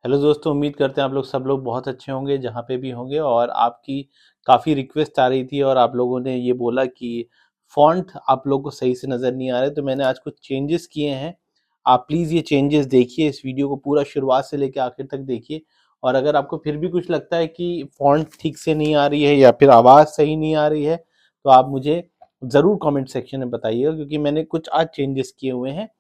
Hello दोस्तों, उम्मीद करते हैं आप लोग सब लोग बहुत अच्छे होंगे जहाँ पे भी होंगे। और आपकी काफ़ी रिक्वेस्ट आ रही थी और आप लोगों ने ये बोला कि फ़ॉन्ट आप लोगों को सही से नज़र नहीं आ रहे, तो मैंने आज कुछ चेंजेस किए हैं। आप प्लीज़ ये चेंजेस देखिए, इस वीडियो को पूरा शुरुआत से लेकर आखिर तक देखिए। और अगर आपको फिर भी कुछ लगता है कि फ़ॉन्ट ठीक से नहीं आ रही है या फिर आवाज़ सही नहीं आ रही है, तो आप मुझे ज़रूर कमेंट सेक्शन में बताइएगा, क्योंकि मैंने कुछ आज चेंजेस किए हुए हैं।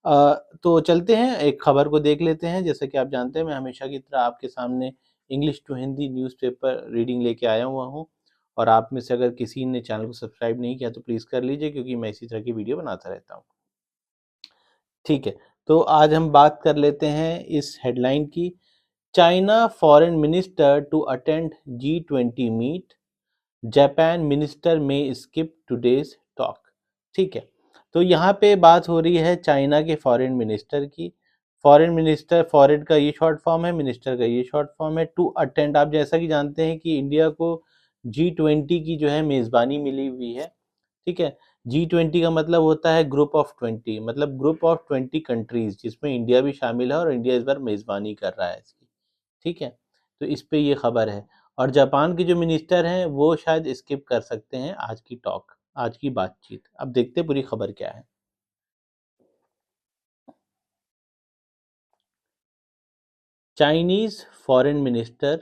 तो चलते हैं, एक खबर को देख लेते हैं। जैसा कि आप जानते हैं, मैं हमेशा की तरह आपके सामने English to Hindi newspaper reading लेके आया हुआ हूँ। और आप में से अगर किसी ने चैनल को सब्सक्राइब नहीं किया तो प्लीज़ कर लीजिए, क्योंकि मैं इसी तरह की वीडियो बनाता रहता हूँ। ठीक है, तो आज हम बात कर लेते हैं इस हेडलाइन की। China foreign minister to attend G20 meet, Japan minister may skip today's talk. ठीक है, तो यहाँ पे बात हो रही है चाइना के फॉरेन मिनिस्टर की। फॉरेन मिनिस्टर, फॉरेन का ये शॉर्ट फॉर्म है, मिनिस्टर का ये शॉर्ट फॉर्म है। टू अटेंड, आप जैसा कि जानते हैं कि इंडिया को G20 की जो है मेज़बानी मिली हुई है। ठीक है, G20 का मतलब होता है ग्रुप ऑफ 20, मतलब ग्रुप ऑफ 20 कंट्रीज, जिसमें इंडिया भी शामिल है और इंडिया इस बार मेज़बानी कर रहा है इसकी। ठीक है, तो इस पे ये खबर है। और जापान के जो मिनिस्टर हैं वो शायद स्किप कर सकते हैं आज की टॉक, आज की बातचीत। अब देखते हैं पूरी खबर क्या है। Chinese foreign minister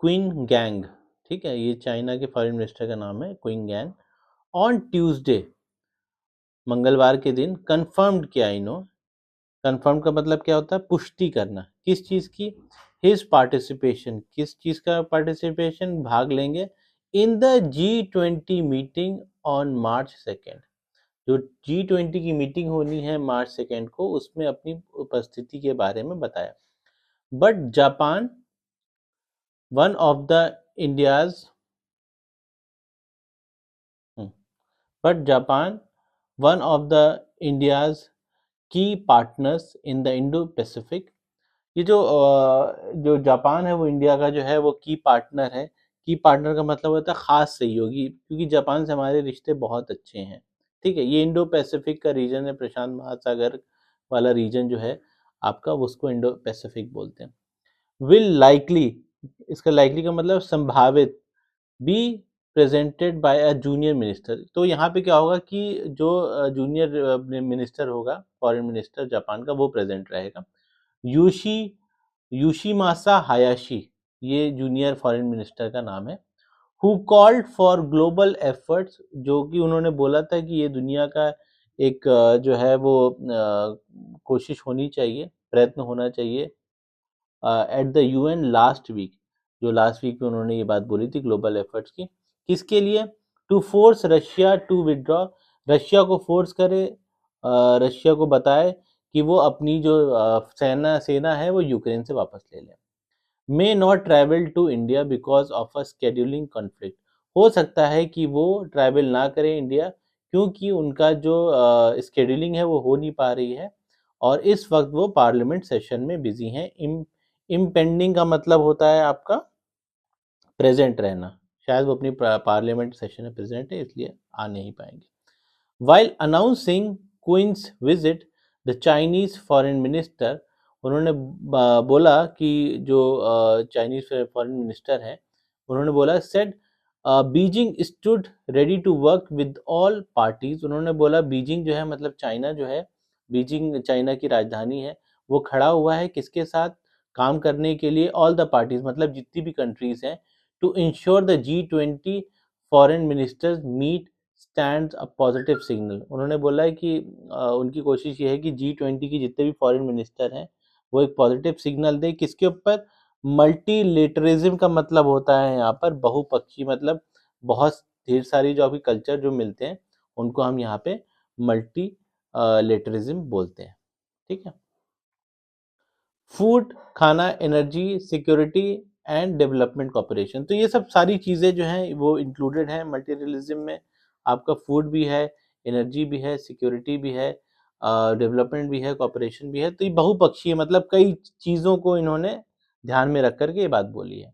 Qin Gang, ठीक है, ये चाइना के फॉरेन मिनिस्टर का नाम है, क्विन गैंग, ऑन ट्यूसडे, मंगलवार के दिन कंफर्म्ड किया इन्हों। कंफर्म का मतलब क्या होता है? पुष्टि करना। किस चीज की? हिज पार्टिसिपेशन, किस चीज का पार्टिसिपेशन, भाग लेंगे in the G20 meeting on March 2। जो G20 की मीटिंग होनी है March 2 को, उसमें अपनी उपस्थिति के बारे में बताया। But Japan one of the India's but Japan one of the India's key partners in the Indo Pacific. ये जो जापान है वो इंडिया का जो है वो की पार्टनर है। की पार्टनर का मतलब होता है खास सहयोगी, क्योंकि जापान से हमारे रिश्ते बहुत अच्छे हैं। ठीक है, ये इंडो पैसिफिक का रीजन है, प्रशांत महासागर वाला रीजन जो है आपका, उसको इंडो पैसिफिक बोलते हैं। विल लाइकली, इसका लाइकली का मतलब संभावित, be presented by a junior minister. तो यहाँ पे क्या होगा कि जो जूनियर मिनिस्टर होगा, फॉरेन मिनिस्टर जापान का, वो प्रेजेंट रहेगा। यूशी यूशिमासा हायाशी, ये जूनियर फॉरेन मिनिस्टर का नाम है। Who called for global efforts, जो कि उन्होंने बोला था कि ये दुनिया का एक जो है वो कोशिश होनी चाहिए, प्रयत्न होना चाहिए at the UN last week. जो लास्ट वीक में उन्होंने ये बात बोली थी ग्लोबल एफर्ट्स की। किसके लिए? To force Russia to withdraw, Russia को फोर्स करे, रशिया को बताए कि वो अपनी जो सेना सेना है वो यूक्रेन से वापस ले ले। May not travel to India because of a scheduling conflict, हो सकता है कि वो ट्रैवल ना करें इंडिया, क्योंकि उनका जो स्केड्यूलिंग है वो हो नहीं पा रही है और इस वक्त वो पार्लियामेंट सेशन में बिजी हैं। इम्पेंडिंग का मतलब होता है आपका प्रेजेंट रहना, शायद वो अपनी पार्लियामेंट सेशन में प्रेजेंट है, इसलिए आ नहीं पाएंगे। While announcing Qin's visit, the Chinese foreign minister, उन्होंने बोला कि जो चाइनीज फॉरेन मिनिस्टर हैं, उन्होंने बोला said Beijing stood ready to work with all parties. उन्होंने बोला बीजिंग जो है, मतलब चाइना जो है, बीजिंग चाइना की राजधानी है, वो खड़ा हुआ है किसके साथ? काम करने के लिए, ऑल द पार्टीज मतलब जितनी भी कंट्रीज हैं, to ensure the G20 foreign ministers meet stand a positive signal. उन्होंने बोला है कि उनकी कोशिश ये है कि G20 की जितने भी फॉरेन मिनिस्टर हैं वो एक पॉजिटिव सिग्नल दे, किसके ऊपर? मल्टीलेटरिज्म का मतलब होता है यहाँ पर बहुपक्षी, मतलब बहुत ढेर सारी जो अभी कल्चर जो मिलते हैं उनको हम यहाँ पे मल्टी लेटरिज्म बोलते हैं। ठीक है, फूड, खाना, energy security and development cooperation, तो ये सब सारी चीज़ें जो हैं वो इंक्लूडेड हैं मल्टीरियलिज्म में। आपका फूड भी है, एनर्जी भी है, सिक्योरिटी भी है, डेवलपमेंट भी है, कॉपरेशन भी है। तो ये बहुपक्षीय, मतलब कई चीज़ों को इन्होंने ध्यान में रख करके ये बात बोली है।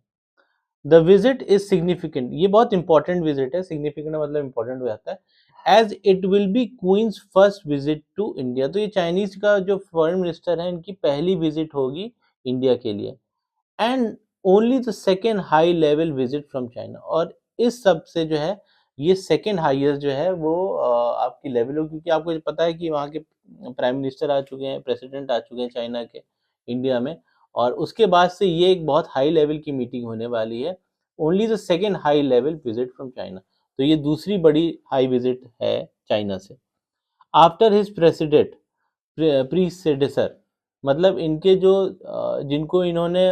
द विजिट इज सिग्निफिकेंट, ये बहुत इंपॉर्टेंट विजिट है। सिग्निफिकेंट मतलब इंपॉर्टेंट हो जाता है। As it will be Qin's first visit to India. तो ये चाइनीज का जो फॉरेन मिनिस्टर है इनकी पहली विजिट होगी इंडिया के लिए, and only the second high level visit from China. और इस सब से जो है ये सेकेंड हाईएस्ट जो है वो आपकी लेवल हो, क्योंकि आपको पता है कि वहाँ के प्राइम मिनिस्टर आ चुके हैं, प्रेसिडेंट आ चुके हैं चाइना के इंडिया में, और उसके बाद से ये एक बहुत हाई लेवल की मीटिंग होने वाली है। Only the second high level visit from China, तो ये दूसरी बड़ी हाई विजिट है चाइना से। आफ्टर हिज प्रेसिडेंट प्रीसेडेसर, मतलब इनके जो जिनको इन्होंने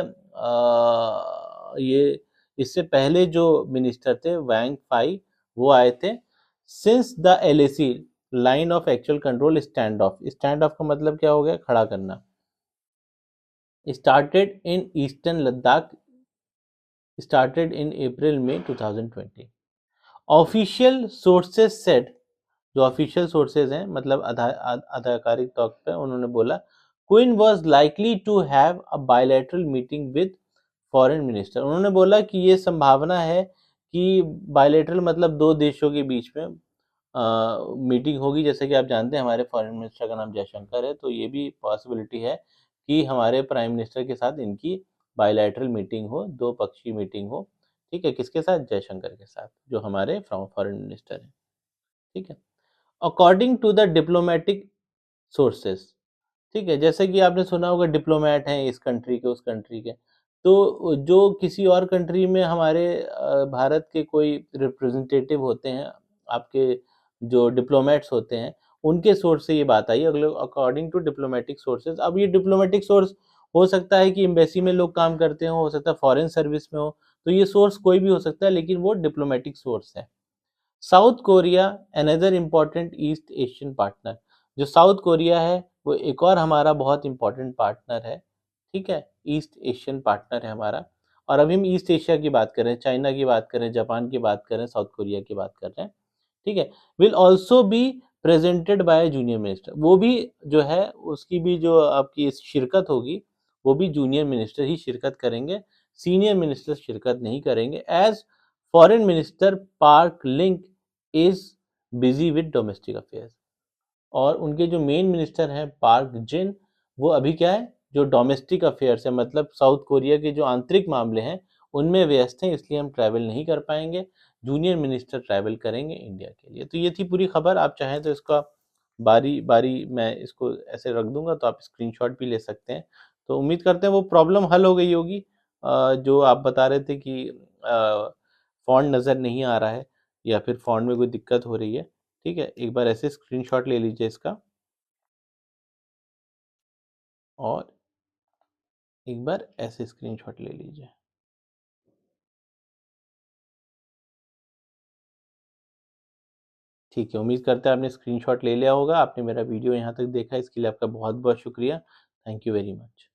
ये इससे पहले जो मिनिस्टर थे वैंग फाई, वो आए थे। Since the LAC line of actual control stand off, stand off का मतलब क्या हो गया, खड़ा करना, started in eastern Ladakh, started in April में 2020। ऑफिशियल सोर्सेज सेड, जो ऑफिशियल सोर्सेज हैं मतलब आधिकारिक तौर पर उन्होंने बोला, Qin was likely to have a bilateral meeting with foreign minister. उन्होंने बोला कि ये संभावना है कि बायलैटरल मतलब दो देशों के बीच में मीटिंग होगी। जैसे कि आप जानते हैं हमारे फॉरेन मिनिस्टर का नाम जयशंकर है, तो ये भी पॉसिबिलिटी है कि हमारे प्राइम मिनिस्टर के साथ इनकी बायलैटरल मीटिंग हो, दो पक्षीय मीटिंग हो। ठीक है, किसके साथ, जयशंकर के साथ, जो हमारे फॉरेन मिनिस्टर हैं। ठीक है, according to the diplomatic sources. ठीक है, जैसे कि आपने सुना होगा डिप्लोमेट हैं इस कंट्री के उस कंट्री के, तो जो किसी और कंट्री में हमारे भारत के कोई रिप्रेजेंटेटिव होते हैं, आपके जो डिप्लोमेट्स होते हैं, उनके सोर्स से ये बात आई अगले, अकॉर्डिंग टू डिप्लोमेटिक सोर्सेज। अब ये डिप्लोमेटिक सोर्स हो सकता है कि एम्बेसी में लोग काम करते हो सकता है फॉरेन सर्विस में हो, तो ये सोर्स कोई भी हो सकता है, लेकिन वो डिप्लोमेटिक सोर्स है। South Korea another important east Asian partner, जो साउथ कोरिया है वो एक और हमारा बहुत इंपॉर्टेंट पार्टनर है। ठीक है, ईस्ट एशियन पार्टनर है हमारा। और अभी हम ईस्ट एशिया की बात करें, चाइना की बात करें, जापान की बात करें, साउथ कोरिया की बात कर रहे हैं। ठीक है, will also be presented by junior minister, वो भी जो है उसकी भी जो आपकी शिरकत होगी वो भी जूनियर मिनिस्टर ही शिरकत करेंगे, सीनियर मिनिस्टर शिरकत नहीं करेंगे, as foreign minister Park Link is busy with domestic affairs. और उनके जो मेन मिनिस्टर हैं पार्क जिन, वो अभी क्या है, जो डोमेस्टिक अफेयर्स है मतलब साउथ कोरिया के जो आंतरिक मामले हैं उनमें व्यस्त हैं, इसलिए हम ट्रैवल नहीं कर पाएंगे। जूनियर मिनिस्टर ट्रैवल करेंगे इंडिया के लिए। तो ये थी पूरी खबर। आप चाहें तो इसका बारी बारी मैं इसको ऐसे रख दूंगा, तो आप स्क्रीनशॉट भी ले सकते हैं। तो उम्मीद करते हैं वो प्रॉब्लम हल हो गई होगी, जो आप बता रहे थे कि फॉन्ट नज़र नहीं आ रहा है या फिर फॉन्ट में कोई दिक्कत हो रही है। ठीक है, एक बार ऐसे स्क्रीनशॉट ले लीजिए इसका, और एक बार ऐसे स्क्रीनशॉट ले लीजिए। ठीक है, उम्मीद करते हैं आपने स्क्रीनशॉट ले लिया होगा। आपने मेरा वीडियो यहाँ तक देखा, इसके लिए आपका बहुत बहुत शुक्रिया। Thank you very much.